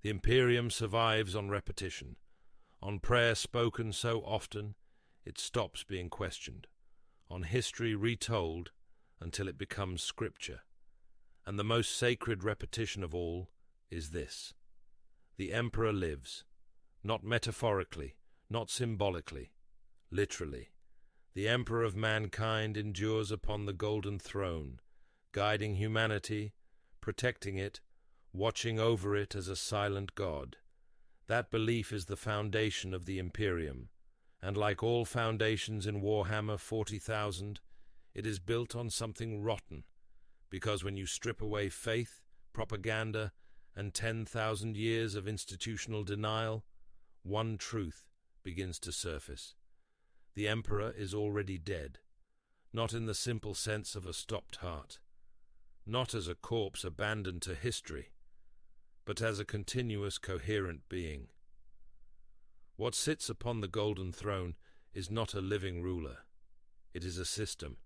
The Imperium survives on repetition, on prayer spoken so often it stops being questioned, on history retold until it becomes scripture. And the most sacred repetition of all is this: the Emperor lives, not metaphorically, not symbolically, literally. The Emperor of mankind endures upon the golden throne, guiding humanity, protecting it, watching over it as a silent god. That belief is the foundation of the Imperium, and like all foundations in Warhammer 40,000, it is built on something rotten, because when you strip away faith, propaganda, and 10,000 years of institutional denial, one truth begins to surface. The Emperor is already dead, not in the simple sense of a stopped heart, not as a corpse abandoned to history, but as a continuous, coherent being. What sits upon the golden throne is not a living ruler. It is a system,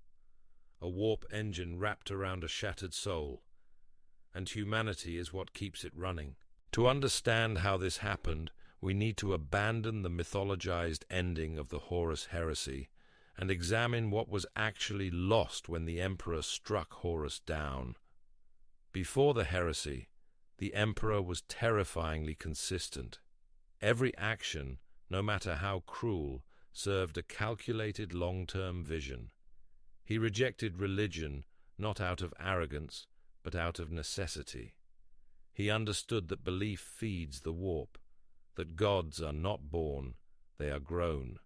a warp engine wrapped around a shattered soul, and humanity is what keeps it running. To understand how this happened, we need to abandon the mythologized ending of the Horus Heresy and examine what was actually lost when the Emperor struck Horus down. Before the heresy, the Emperor was terrifyingly consistent. Every action, no matter how cruel, served a calculated long-term vision. He rejected religion not out of arrogance, but out of necessity. He understood that belief feeds the warp, that gods are not born, they are grown.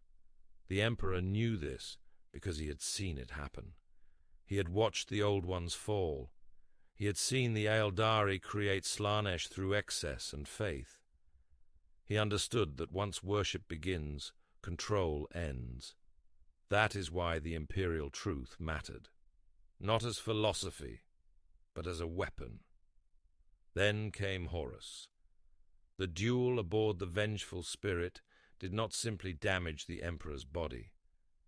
The Emperor knew this because he had seen it happen. He had watched the Old Ones fall. He had seen the Eldari create Slanesh through excess and faith. He understood that once worship begins, control ends. That is why the imperial truth mattered, not as philosophy, but as a weapon. Then came Horus. The duel aboard the vengeful spirit did not simply damage the Emperor's body.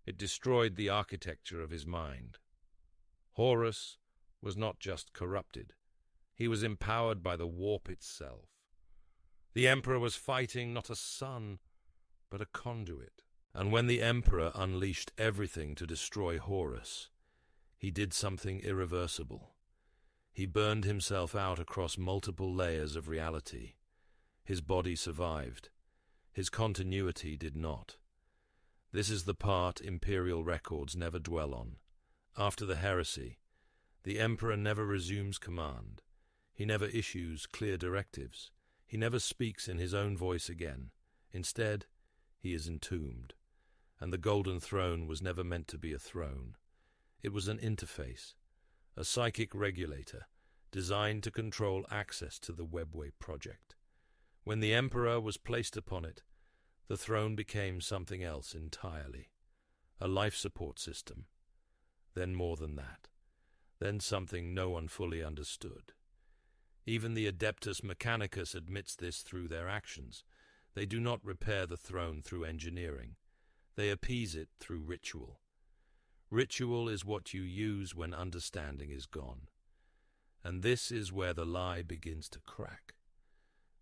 It destroyed the architecture of his mind. Horus was not just corrupted. He was empowered by the warp itself. The Emperor was fighting not a sun, but a conduit. And when the Emperor unleashed everything to destroy Horus, he did something irreversible. He burned himself out across multiple layers of reality. His body survived. His continuity did not. This is the part imperial records never dwell on. After the heresy, the Emperor never resumes command. He never issues clear directives. He never speaks in his own voice again. Instead, he is entombed. And the Golden Throne was never meant to be a throne. It was an interface, a psychic regulator, designed to control access to the Webway project. When the Emperor was placed upon it, the throne became something else entirely, a life support system. Then more than that. Then something no one fully understood. Even the Adeptus Mechanicus admits this through their actions. They do not repair the throne through engineering. They appease it through ritual. Ritual is what you use when understanding is gone. And this is where the lie begins to crack.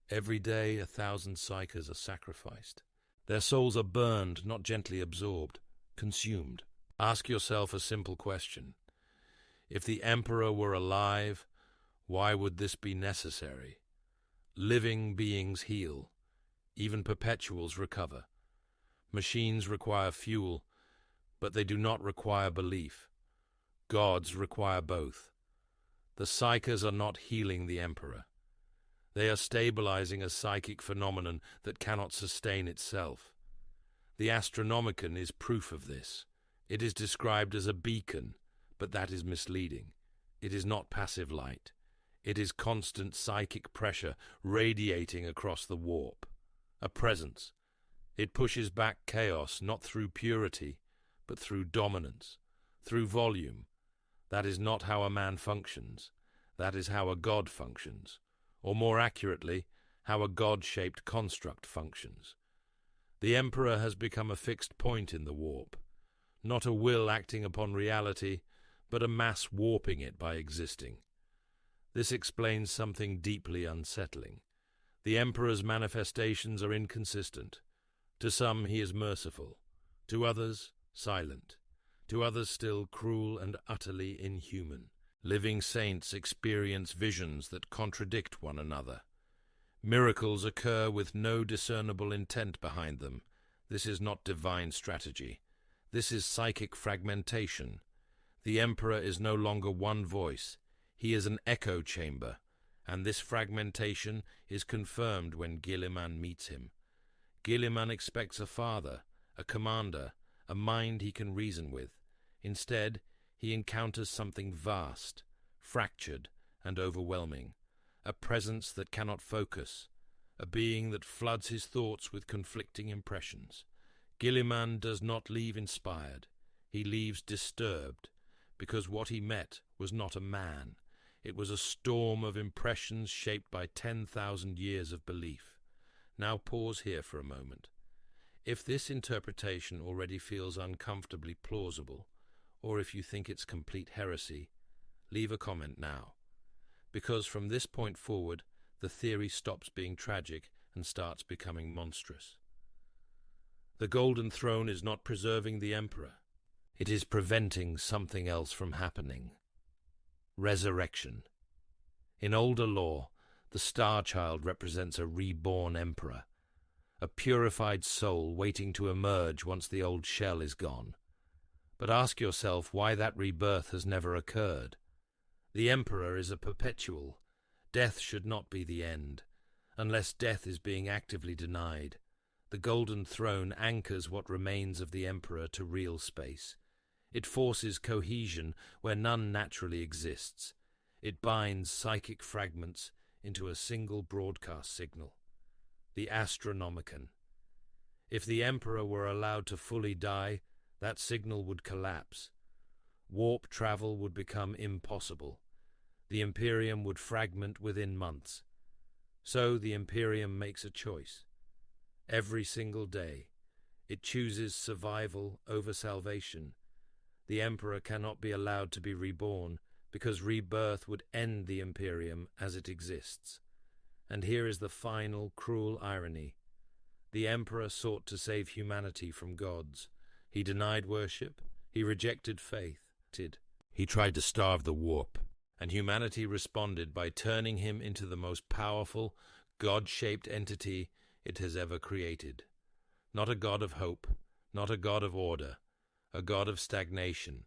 Every day 1,000 psychers are sacrificed. Their souls are burned, not gently absorbed, consumed. Ask yourself a simple question. If the Emperor were alive, why would this be necessary? Living beings heal. Even perpetuals recover. Machines require fuel, but they do not require belief. Gods require both. The psychers are not healing the Emperor. They are stabilizing a psychic phenomenon that cannot sustain itself. The Astronomican is proof of this. It is described as a beacon, but that is misleading. It is not passive light. It is constant psychic pressure radiating across the warp. A presence. It pushes back chaos not through purity, but through dominance, through volume. That is not how a man functions. That is how a god functions. Or more accurately, how a god-shaped construct functions. The Emperor has become a fixed point in the warp, not a will acting upon reality, but a mass warping it by existing. This explains something deeply unsettling. The Emperor's manifestations are inconsistent. To some he is merciful, to others silent, to others still cruel and utterly inhuman. Living saints experience visions that contradict one another. Miracles occur with no discernible intent behind them. This is not divine strategy. This is psychic fragmentation. The Emperor is no longer one voice. He is an echo chamber, and this fragmentation is confirmed when Guilliman meets him. Guilliman expects a father, a commander, a mind he can reason with. Instead, he encounters something vast, fractured, and overwhelming, a presence that cannot focus, a being that floods his thoughts with conflicting impressions. Guilliman does not leave inspired. He leaves disturbed, because what he met was not a man. It was a storm of impressions shaped by 10,000 years of belief. Now pause here for a moment. If this interpretation already feels uncomfortably plausible, or if you think it's complete heresy, leave a comment now. Because from this point forward, the theory stops being tragic and starts becoming monstrous. The Golden Throne is not preserving the Emperor. It is preventing something else from happening. Resurrection. In older lore, the Star Child represents a reborn Emperor, a purified soul waiting to emerge once the old shell is gone. But ask yourself why that rebirth has never occurred. The Emperor is a perpetual. Death should not be the end, unless death is being actively denied. The Golden Throne anchors what remains of the Emperor to real space. It forces cohesion where none naturally exists. It binds psychic fragments into a single broadcast signal. The Astronomican. If the Emperor were allowed to fully die, that signal would collapse. Warp travel would become impossible. The Imperium would fragment within months. So the Imperium makes a choice. Every single day, it chooses survival over salvation. The Emperor cannot be allowed to be reborn, because rebirth would end the Imperium as it exists. And here is the final, cruel irony. The Emperor sought to save humanity from gods. He denied worship. He rejected faith. He tried to starve the warp. And humanity responded by turning him into the most powerful, God-shaped entity it has ever created. Not a god of hope, not a god of order, a god of stagnation,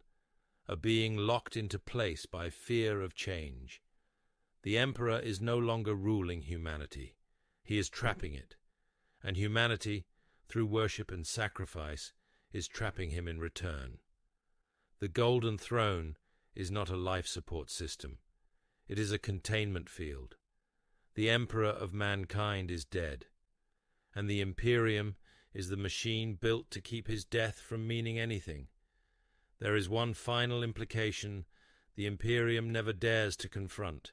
a being locked into place by fear of change. The Emperor is no longer ruling humanity. He is trapping it. And humanity, through worship and sacrifice, is trapping him in return. The Golden Throne is not a life support system. It is a containment field. The Emperor of mankind is dead, and the Imperium is the machine built to keep his death from meaning anything. There is one final implication the Imperium never dares to confront.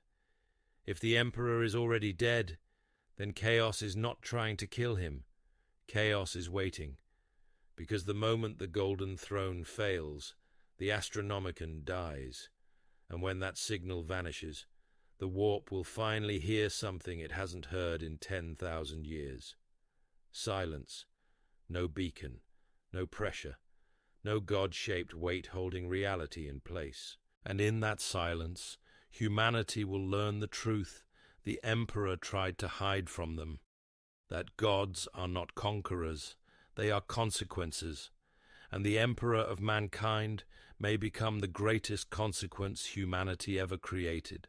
If the Emperor is already dead, then chaos is not trying to kill him. Chaos is waiting, because the moment the Golden Throne fails, the Astronomican dies, and when that signal vanishes, the warp will finally hear something it hasn't heard in 10,000 years. Silence, no beacon, no pressure, no God-shaped weight holding reality in place. And in that silence, humanity will learn the truth the Emperor tried to hide from them, that gods are not conquerors, they are consequences, and the Emperor of mankind may become the greatest consequence humanity ever created.